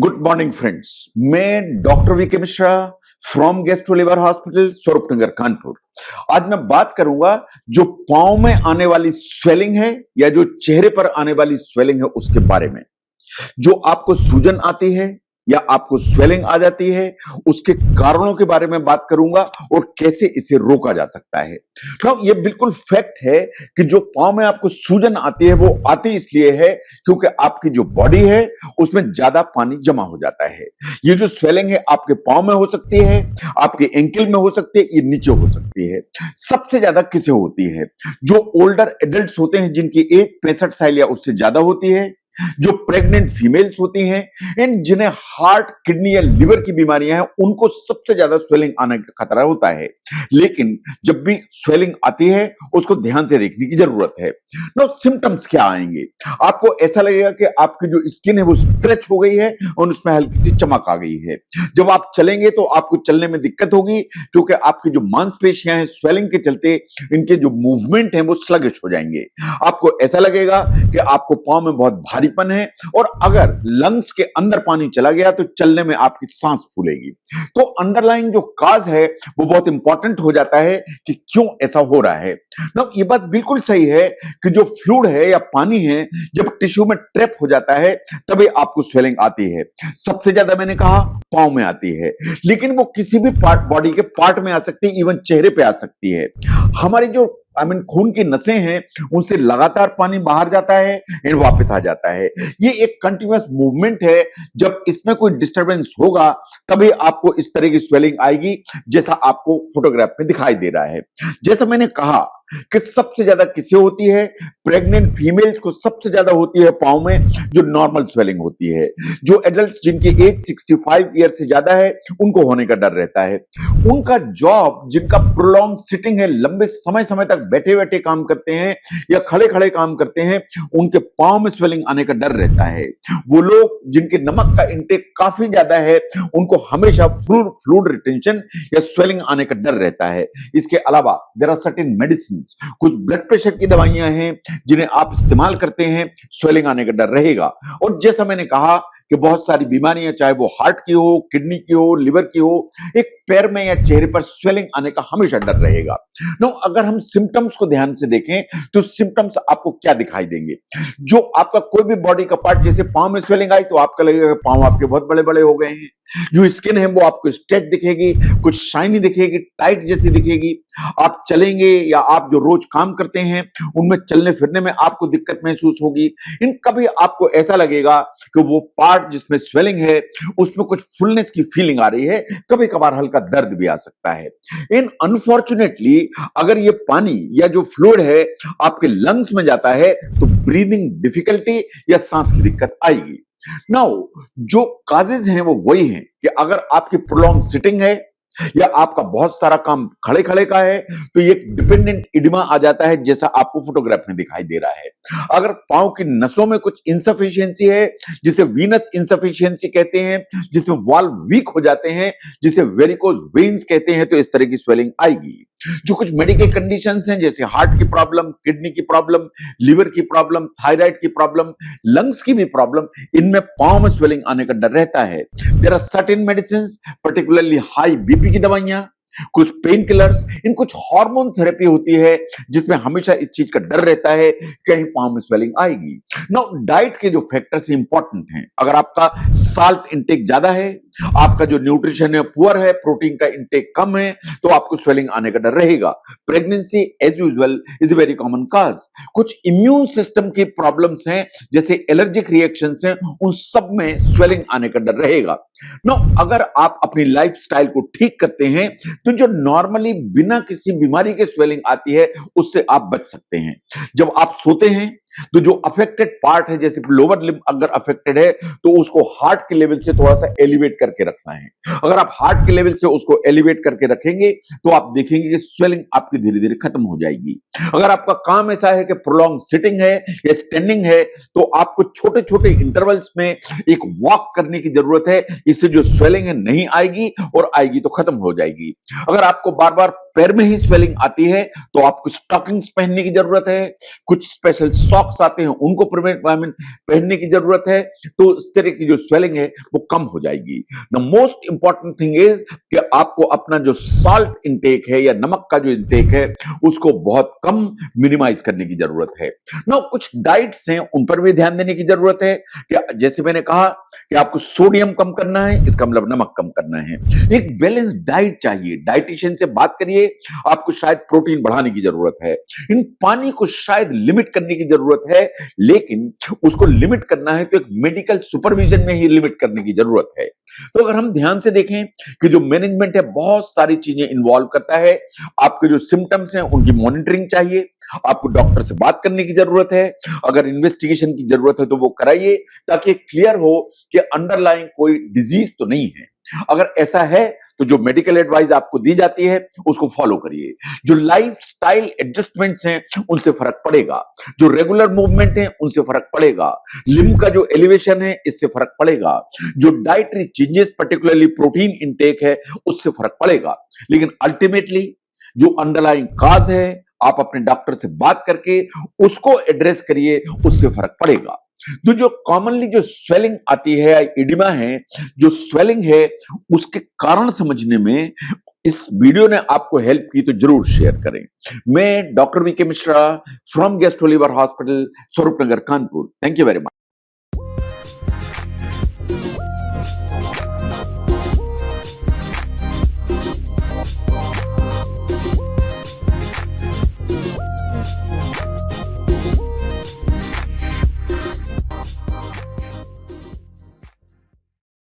Good morning friends. मैं doctor V K Mishra from gastro liver hospital Swaroopnagar Kanpur. आज मैं बात करूंगा जो पांव में आने वाली स्वेलिंग है या जो चेहरे पर आने वाली स्वेलिंग है उसके बारे में। जो आपको सूजन आती है या आपको स्वेलिंग आ जाती है उसके कारणों के बारे में बात करूंगा और कैसे इसे रोका जा सकता है। तो ये बिल्कुल फैक्ट है कि जो पांव में आपको सूजन आती है वो आती इसलिए है क्योंकि आपकी जो बॉडी है उसमें ज्यादा पानी जमा हो जाता है। ये जो स्वेलिंग है आपके पांव में हो सकती है, आपके एंकल में हो सकती है, ये नीचे हो सकती है। सबसे ज्यादा किसे होती है? जो ओल्डर एडल्ट्स होते हैं जिनकी एज 65 साल या उससे ज्यादा होती है, जो प्रेग्नेंट फीमेल्स होती हैं, इन जिन्हें हार्ट, किडनी या लिवर की बीमारियां हैं, उनको सबसे ज्यादा स्वेलिंग आने का खतरा होता है। लेकिन जब भी स्वेलिंग आती है उसको ध्यान से देखने की जरूरत है। नो सिम्टम्स क्या आएंगे? आपको ऐसा लगेगा कि आपकी जो स्किन है वो स्ट्रेच हो गई है और उसमें हल्की सी चमक आ गई है। जब आप चलेंगे तो आपको चलने में दिक्कत होगी क्योंकि आपकी जो मांसपेशियां हैं स्वेलिंग के चलते इनके जो मूवमेंट है वो स्लगिश हो जाएंगे। आपको ऐसा लगेगा कि आपको पांव में बहुत भारीपन है और अगर लंग्स के अंदर पानी चला गया तो चलने में आपकी सांस फूलेगी। तो अंडरलाइंग जो काज है वो बहुत इंपॉर्टेंट हो जाता है कि क्यों ऐसा हो रहा है। ना ये बात बिल्कुल सही है कि जो फ्लूइड है या पानी है जब टिश्यू में ट्रैप हो जाता है तभी आपको स्वेलिंग आती है। सबसे ज्यादा मैंने कहा पांव में आती है, लेकिन वो किसी भी पार्ट, बॉडी के पार्ट में आ सकती है, इवन चेहरे पे आ सकती है। हमारी जो खून की नसें हैं उनसे लगातार पानी बाहर जाता है एंड वापस आ जाता है। ये एक कंटिन्यूअस मूवमेंट है। जब इसमें कोई डिस्टरबेंस होगा तभी आपको इस तरह की स्वेलिंग आएगी जैसा आपको फोटोग्राफ में दिखाई दे रहा है। जैसा मैंने कहा कि सबसे ज्यादा किसे होती है? प्रेग्नेंट फीमेल्स को सबसे ज्यादा होती है पांव में जो नॉर्मल स्वेलिंग होती है। जो एडल्ट्स जिनकी एज 65 ईयर से ज्यादा है उनको होने का डर रहता है। उनका जॉब, जिनका प्रोलॉन्ग सिटिंग है, लंबे समय समय तक बैठे बैठे काम करते हैं या खड़े खड़े काम करते हैं, उनके पांव में स्वेलिंग आने का डर रहता है। वो लोग जिनके नमक का इंटेक काफी ज्यादा है उनको हमेशा फ्लूइड रिटेंशन या स्वेलिंग आने का डर रहता है। इसके अलावा देयर आर सर्टेन मेडिसिन, कुछ ब्लड प्रेशर की दवाइयां हैं जिन्हें आप इस्तेमाल करते हैं, स्वेलिंग आने का डर रहेगा। और जैसा मैंने कहा कि बहुत सारी बीमारियां, चाहे वो हार्ट की हो, किडनी की हो, लिवर की हो, एक पैर में या चेहरे पर स्वेलिंग आने का हमेशा डर रहेगा। नो, अगर हम सिम्टम्स को ध्यान से देखें तो सिम्टम्स आपको क्या दिखाई देंगे? जो आपका कोई भी बॉडी का पार्ट, जैसे पांव में स्वेलिंग आई तो आपका लगेगा पांव आपके बहुत बड़े बड़े हो गए हैं। जो स्किन है वो आपको स्ट्रेच दिखेगी, कुछ शाइनी दिखेगी, टाइट जैसी दिखेगी। आप चलेंगे या आप जो रोज काम करते हैं उनमें चलने फिरने में आपको दिक्कत महसूस होगी। इन कभी आपको ऐसा लगेगा कि वो पार्ट जिसमें स्वेलिंग है उसमें कुछ फुलनेस की फीलिंग आ रही है, कभी कभार हल्का दर्द भी आ सकता है। इन अनफॉर्चुनेटली अगर ये पानी या जो फ्लूइड है आपके लंग्स में जाता है तो ब्रीदिंग डिफिकल्टी या सांस की दिक्कत आएगी। नाउ जो काजेज हैं वो वही हैं कि अगर आपकी प्रोलॉन्ग सिटिंग है या आपका बहुत सारा काम खड़े खड़े का है तो ये डिपेंडेंट इडिमा आ जाता है जैसा आपको फोटोग्राफ में दिखाई दे रहा है। अगर पांव की नसों में कुछ इंसफिशियंसी है जिसे वीनस इंसफिशियंसी कहते हैं, जिसमें वाल्व वीक हो जाते हैं, जिसे वेरिकोज वेन्स कहते हैं, तो इस तरह की स्वेलिंग आएगी। जो कुछ मेडिकल कंडीशंस हैं जैसे हार्ट की प्रॉब्लम, किडनी की प्रॉब्लम, लिवर की प्रॉब्लम, थायराइड की प्रॉब्लम, लंग्स की भी प्रॉब्लम, इनमें पांव में स्वेलिंग आने का डर रहता है। There are certain medicines, particularly high BP की दवाइयां, कुछ पेन किलर्स, इन कुछ हार्मोन थेरेपी होती है जिसमें हमेशा इस चीज का डर रहता है कहीं पांव में स्वेलिंग आएगी। नाउ डाइट के जो फैक्टर्स इंपॉर्टेंट हैं, अगर आपका साल्ट इंटेक ज्यादा है, आपका जो न्यूट्रिशन है पुअर है, प्रोटीन का इंटेक कम है, तो आपको स्वेलिंग आने का डर रहेगा। Pregnancy as usual is a very common cause. कुछ इम्यून सिस्टम की प्रॉब्लम्स हैं जैसे एलर्जिक रिएक्शंस हैं, उन सब में स्वेलिंग आने का डर रहेगा। नो, अगर आप अपनी लाइफस्टाइल को ठीक करते हैं तो जो नॉर्मली बिना किसी बीमारी के स्वेलिंग आती है उससे आप बच सकते हैं। जब आप सोते हैं तो जो अफेक्टेड पार्ट है जैसे लोअर लिम्ब अगर अफेक्टेड है तो उसको हार्ट के लेवल से थोड़ा सा एलिवेट करके रखना है। अगर आप हार्ट के लेवल से उसको एलिवेट करके रखेंगे तो आप देखेंगे कि स्वेलिंग आपकी धीरे धीरे खत्म हो जाएगी। अगर आपका काम ऐसा है कि प्रोलॉन्ग सिटिंग है या स्टैंडिंग है तो आपको छोटे छोटे इंटरवल्स में एक वॉक करने की जरूरत है। इससे जो स्वेलिंग है नहीं आएगी और आएगी तो खत्म हो जाएगी। अगर आपको बार बार पैर में ही स्वेलिंग आती है तो आपको स्टॉकिंग्स पहनने की जरूरत है, कुछ स्पेशल सॉक्स आते हैं उनको पहनने की जरूरत है, तो इस तरह की जो स्वेलिंग है वो कम हो जाएगी। The most important thing is कि आपको अपना जो सॉल्ट इंटेक है या नमक का जो इंटेक है उसको बहुत कम मिनिमाइज करने की जरूरत है ना। कुछ डाइट्स हैं उन पर भी ध्यान देने की जरूरत है कि जैसे मैंने कहा कि आपको सोडियम कम करना है, इसका मतलब नमक कम करना है। एक बैलेंस डाइट चाहिए, डाइटिशियन से बात करिए, आपको शायद प्रोटीन बढ़ाने की जरूरत है, इन पानी को शायद लिमिट करने की जरूरत है, लेकिन उसको लिमिट करना है तो एक मेडिकल सुपरविजन में ही लिमिट करने की जरूरत है। तो अगर हम ध्यान से देखें कि जो मैनेजमेंट है बहुत सारी चीजें इन्वॉल्व करता है। आपके जो सिम्टम्स हैं उनकी मॉनिटरिंग चाहिए, आपको डॉक्टर से बात करने की जरूरत है, अगर इन्वेस्टिगेशन की जरूरत है तो वो कराइए ताकि क्लियर हो कि अंडरलाइंग कोई डिजीज तो नहीं है। अगर ऐसा है तो जो मेडिकल एडवाइस आपको दी जाती है उसको फॉलो करिए। जो लाइफस्टाइल एडजस्टमेंट्स हैं उनसे फर्क पड़ेगा, जो रेगुलर मूवमेंट है उनसे फर्क पड़ेगा, लिम्ब का जो एलिवेशन है इससे फर्क पड़ेगा, जो dietary changes particularly protein intake है उससे फर्क पड़ेगा। लेकिन अल्टीमेटली जो अंडरलाइंग काज है आप अपने डॉक्टर से बात करके उसको एड्रेस करिए, उससे फर्क पड़ेगा। तो जो कॉमनली जो स्वेलिंग आती है या इडिमा है, जो स्वेलिंग है उसके कारण समझने में इस वीडियो ने आपको हेल्प की तो जरूर शेयर करें। मैं doctor V K Mishra from gastro liver hospital, Swaroop Nagar, Kanpur. Thank you very much.